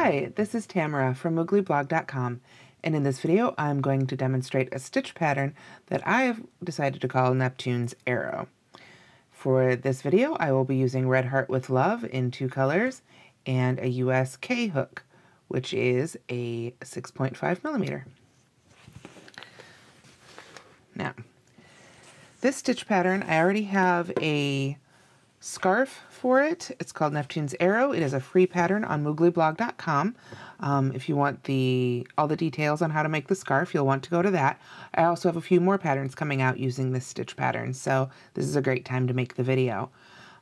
Hi, this is Tamara from mooglyblog.com, and in this video I'm going to demonstrate a stitch pattern that I have decided to call Neptune's Arrow. For this video I will be using Red Heart with Love in 2 colors and a US K hook, which is a 6.5 millimeter. Now, this stitch pattern, I already have a scarf for it. It's called Neptune's Arrow. It is a free pattern on mooglyblog.com. If you want all the details on how to make the scarf, you'll want to go to that. I also have a few more patterns coming out using this stitch pattern, so this is a great time to make the video.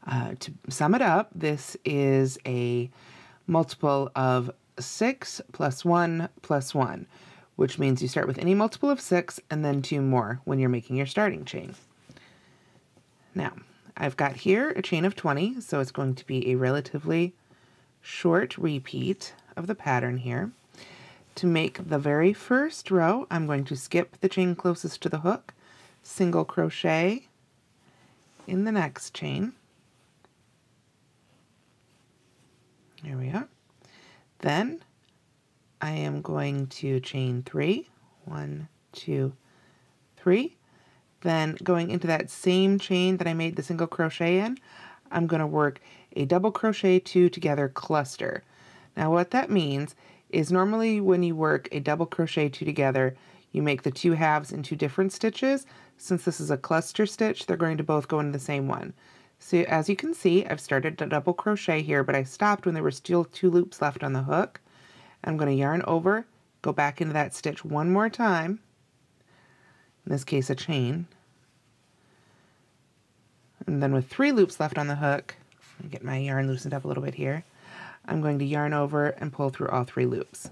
To sum it up, this is a multiple of 6 plus 1 plus 1, which means you start with any multiple of 6 and then 2 more when you're making your starting chain. Now, I've got here a chain of 20, so it's going to be a relatively short repeat of the pattern here. To make the very first row, I'm going to skip the chain closest to the hook, single crochet in the next chain. There we are. Then I am going to chain 3, 1, 2, 3. Then going into that same chain that I made the single crochet in, I'm going to work a double crochet 2 together cluster. Now what that means is normally when you work a double crochet 2 together, you make the 2 halves into different stitches. Since this is a cluster stitch, they're going to both go into the same one. So as you can see, I've started a double crochet here, but I stopped when there were still 2 loops left on the hook. I'm going to yarn over, go back into that stitch one more time, in this case a chain, and then with 3 loops left on the hook, let me get my yarn loosened up a little bit here, I'm going to yarn over and pull through all 3 loops.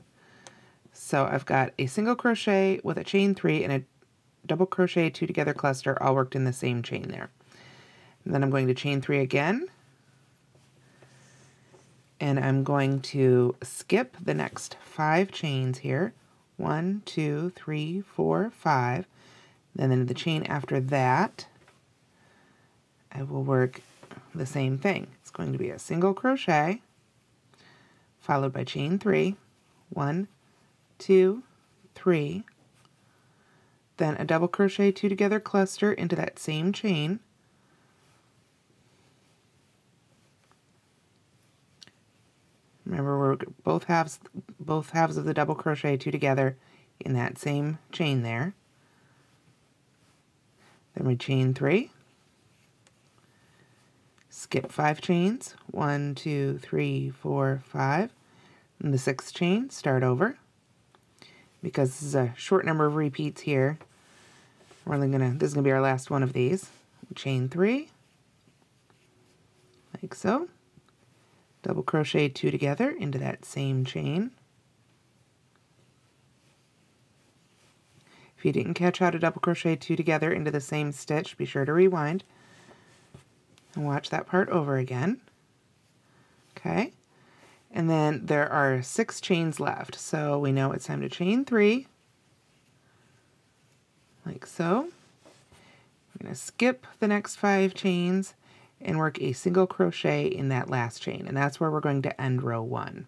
So I've got a single crochet with a chain 3 and a double crochet 2 together cluster all worked in the same chain there. And then I'm going to chain 3 again, and I'm going to skip the next 5 chains here. 1, 2, 3, 4, 5. And then the chain after that, I will work the same thing. It's going to be a single crochet, followed by chain 3, 1, 2, 3, then a double crochet 2 together cluster into that same chain, remember we're both halves of the double crochet 2 together in that same chain there. Then we chain 3, skip 5 chains, 1, 2, 3, 4, 5, and the 6th chain, start over. Because this is a short number of repeats here, this is gonna be our last one of these. Chain 3, like so. Double crochet 2 together into that same chain. If you didn't catch how to double crochet 2 together into the same stitch, be sure to rewind and watch that part over again. Okay, and then there are 6 chains left, so we know it's time to chain 3, like so. We're going to skip the next 5 chains and work a single crochet in that last chain, and that's where we're going to end row 1.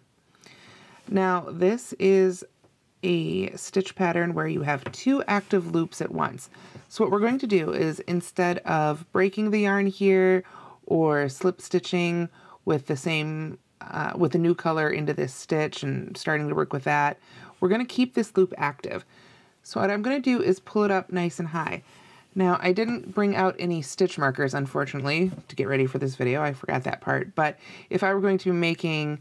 Now this is a stitch pattern where you have 2 active loops at once. So what we're going to do is, instead of breaking the yarn here or slip stitching with the same with a new color into this stitch and starting to work with that, we're going to keep this loop active. So what I'm going to do is pull it up nice and high. Now, I didn't bring out any stitch markers, unfortunately, to get ready for this video. I forgot that part. But if I were going to be making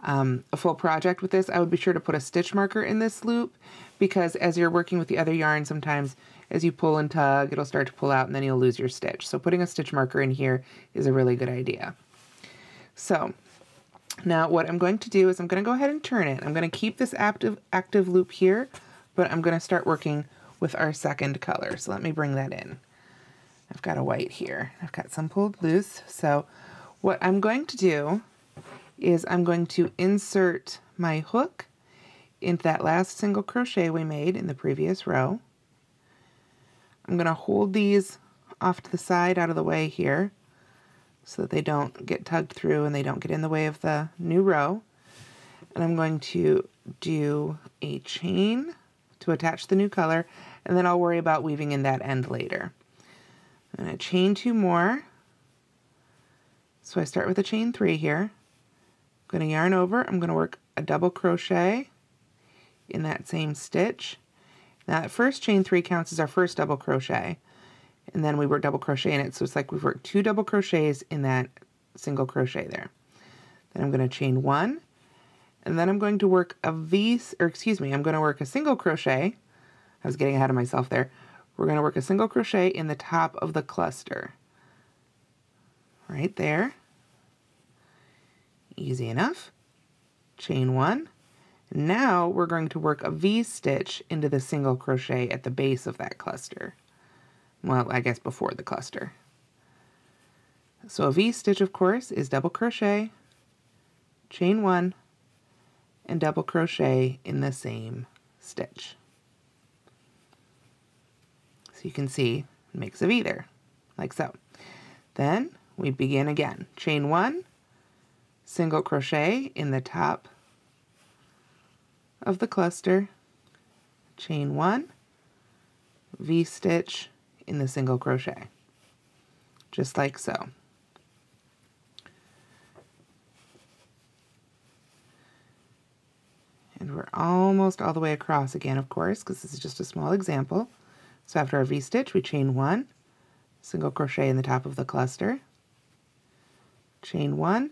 a full project with this, I would be sure to put a stitch marker in this loop, because as you're working with the other yarn, sometimes as you pull and tug, it'll start to pull out and then you'll lose your stitch. So putting a stitch marker in here is a really good idea. So now what I'm going to do is I'm going to go ahead and turn it. I'm going to keep this active loop here, but I'm going to start working with our second color. So let me bring that in. I've got a white here. I've got some pulled loose. So what I'm going to do is I'm going to insert my hook into that last single crochet we made in the previous row. I'm going to hold these off to the side out of the way here so that they don't get tugged through and they don't get in the way of the new row. And I'm going to do a chain to attach the new color, and then I'll worry about weaving in that end later. I'm going to chain 2 more. So I start with a chain 3 here. I'm going to yarn over. I'm going to work a double crochet in that same stitch. Now that first chain 3 counts as our first double crochet, and then we work double crochet in it, so it's like we've worked 2 double crochets in that single crochet there. Then I'm going to chain 1, and then I'm going to work a I'm going to work a single crochet. I was getting ahead of myself there. We're going to work a single crochet in the top of the cluster. Right there. Easy enough. Chain 1. Now we're going to work a V-stitch into the single crochet at the base of that cluster. Well, I guess before the cluster. So a V-stitch, of course, is double crochet, chain 1, and double crochet in the same stitch. So you can see it makes a V there, like so. Then we begin again. Chain 1, single crochet in the top of the cluster, chain 1, V-stitch in the single crochet, just like so. And we're almost all the way across again, of course, because this is just a small example. So after our V-stitch, we chain 1, single crochet in the top of the cluster, chain 1,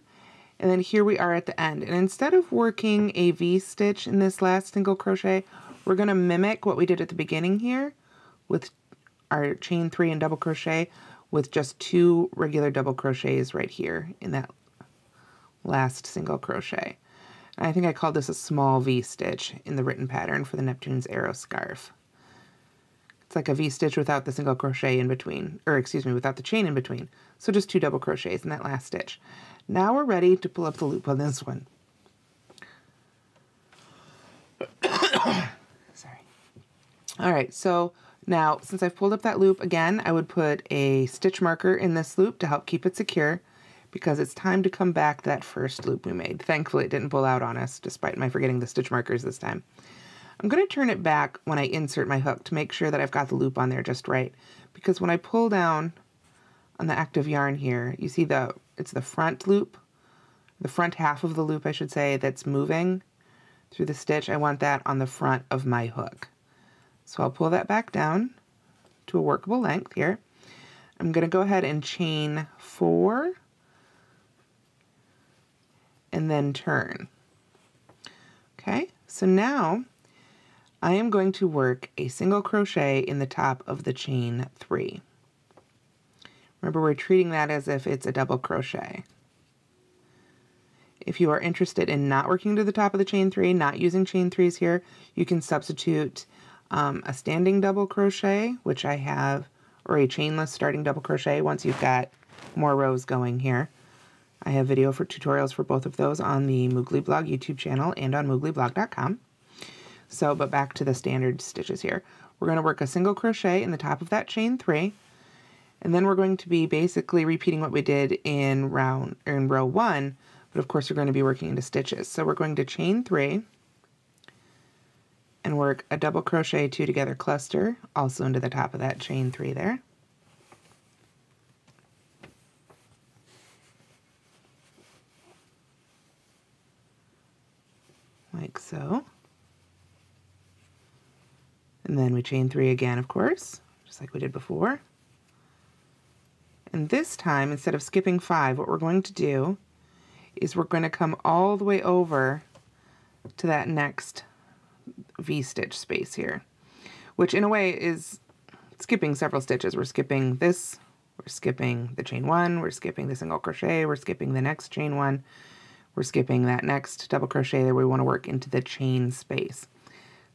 and then here we are at the end. And instead of working a V-stitch in this last single crochet, we're going to mimic what we did at the beginning here with our chain 3 and double crochet with just 2 regular double crochets right here in that last single crochet. And I think I called this a small V-stitch in the written pattern for the Neptune's Arrow Scarf. It's like a V-stitch without the single crochet in between, or excuse me, without the chain in between. So just 2 double crochets in that last stitch. Now we're ready to pull up the loop on this one. Sorry. All right, so now since I've pulled up that loop again, I would put a stitch marker in this loop to help keep it secure, because it's time to come back to that first loop we made. Thankfully, it didn't pull out on us, despite my forgetting the stitch markers this time. I'm going to turn it back when I insert my hook to make sure that I've got the loop on there just right, because when I pull down on the active yarn here, you see it's the front loop, the front half of the loop, I should say, that's moving through the stitch. I want that on the front of my hook. So I'll pull that back down to a workable length here. I'm going to go ahead and chain 4 and then turn. Okay, so now I am going to work a single crochet in the top of the chain 3. Remember, we're treating that as if it's a double crochet. If you are interested in not working to the top of the chain 3, not using chain 3s here, you can substitute a standing double crochet, which I have, or a chainless starting double crochet once you've got more rows going here. I have video for tutorials for both of those on the Moogly Blog YouTube channel and on mooglyblog.com. So, but back to the standard stitches here. We're going to work a single crochet in the top of that chain 3, and then we're going to be basically repeating what we did in row 1, but of course we're going to be working into stitches. So we're going to chain 3 and work a double crochet 2 together cluster also into the top of that chain 3 there. Like so. And then we chain 3 again, of course, just like we did before. And this time, instead of skipping 5, what we're going to do is we're going to come all the way over to that next V-stitch space here, which in a way is skipping several stitches. We're skipping this, we're skipping the chain 1, we're skipping the single crochet, we're skipping the next chain 1, we're skipping that next double crochet that we want to work into the chain space.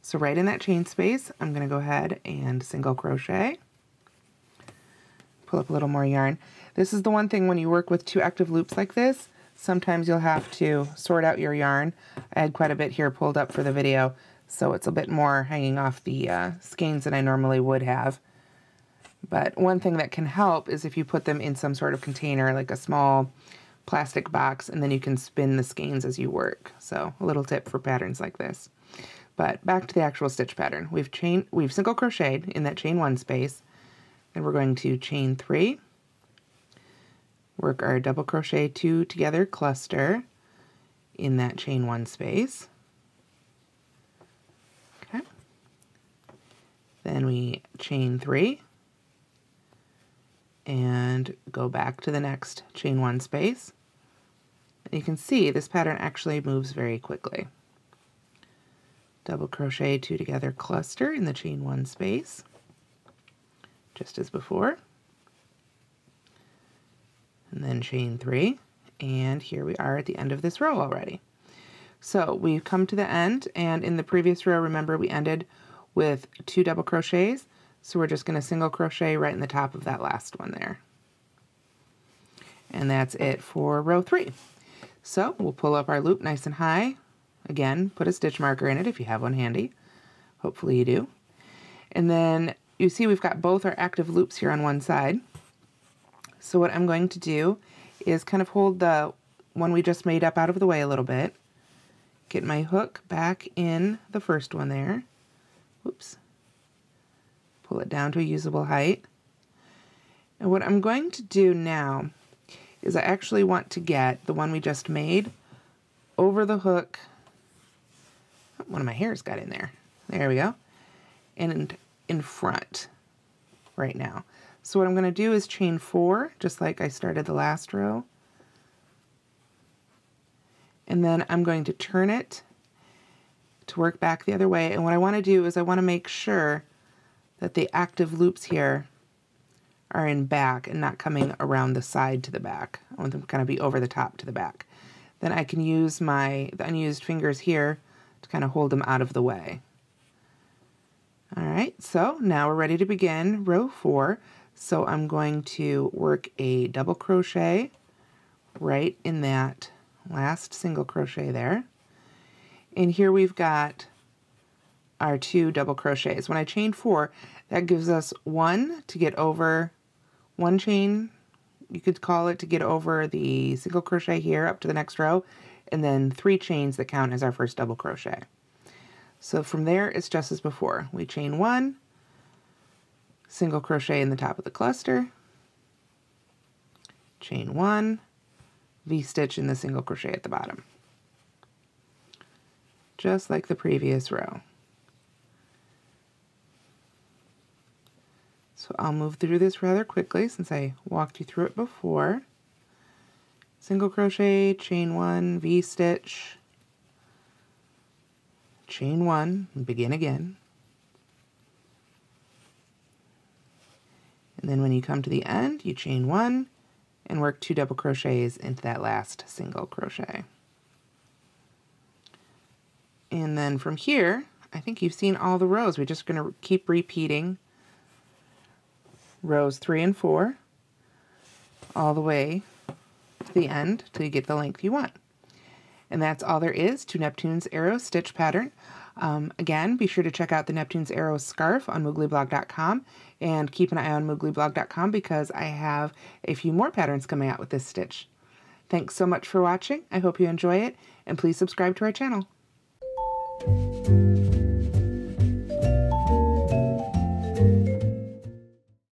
So right in that chain space, I'm going to go ahead and single crochet, pull up a little more yarn. This is the one thing when you work with 2 active loops like this, sometimes you'll have to sort out your yarn. I had quite a bit here pulled up for the video, so it's a bit more hanging off the skeins than I normally would have. But one thing that can help is if you put them in some sort of container, like a small plastic box, and then you can spin the skeins as you work. So a little tip for patterns like this. But back to the actual stitch pattern. We've single crocheted in that chain 1 space, and we're going to chain 3, work our double crochet 2 together cluster in that chain 1 space. Okay. Then we chain 3 and go back to the next chain 1 space. And you can see this pattern actually moves very quickly. Double crochet 2 together cluster in the chain 1 space, just as before. And then chain 3, and here we are at the end of this row already. So we've come to the end, and in the previous row, remember, we ended with 2 double crochets, so we're just going to single crochet right in the top of that last one there. And that's it for row 3. So we'll pull up our loop nice and high. Again, put a stitch marker in it if you have one handy. Hopefully you do. And then you see we've got both our active loops here on one side. So what I'm going to do is kind of hold the one we just made up out of the way a little bit. Get my hook back in the first one there. Whoops. Pull it down to a usable height. And what I'm going to do now is I actually want to get the one we just made over the hook. One of my hairs got in there. There we go. And in front right now. So what I'm going to do is chain 4, just like I started the last row. And then I'm going to turn it to work back the other way. And what I want to do is I want to make sure that the active loops here are in back and not coming around the side to the back. I want them to kind of be over the top to the back. Then I can use the unused fingers here to kind of hold them out of the way. All right, so now we're ready to begin row 4. So I'm going to work a double crochet right in that last single crochet there. And here we've got our 2 double crochets. When I chain 4, that gives us 1 to get over, 1 chain, you could call it, to get over the single crochet here up to the next row, and then 3 chains that count as our first double crochet. So from there, it's just as before. We chain 1, single crochet in the top of the cluster, chain 1, V-stitch in the single crochet at the bottom. Just like the previous row. So I'll move through this rather quickly since I walked you through it before. Single crochet, chain 1, V-stitch, chain 1, and begin again. And then when you come to the end, you chain 1 and work 2 double crochets into that last single crochet. And then from here, I think you've seen all the rows. We're just going to keep repeating rows 3 and 4 all the way to the end till you get the length you want. And that's all there is to Neptune's Arrow stitch pattern. Again, be sure to check out the Neptune's Arrow scarf on mooglyblog.com and keep an eye on mooglyblog.com because I have a few more patterns coming out with this stitch. Thanks so much for watching. I hope you enjoy it, and please subscribe to our channel.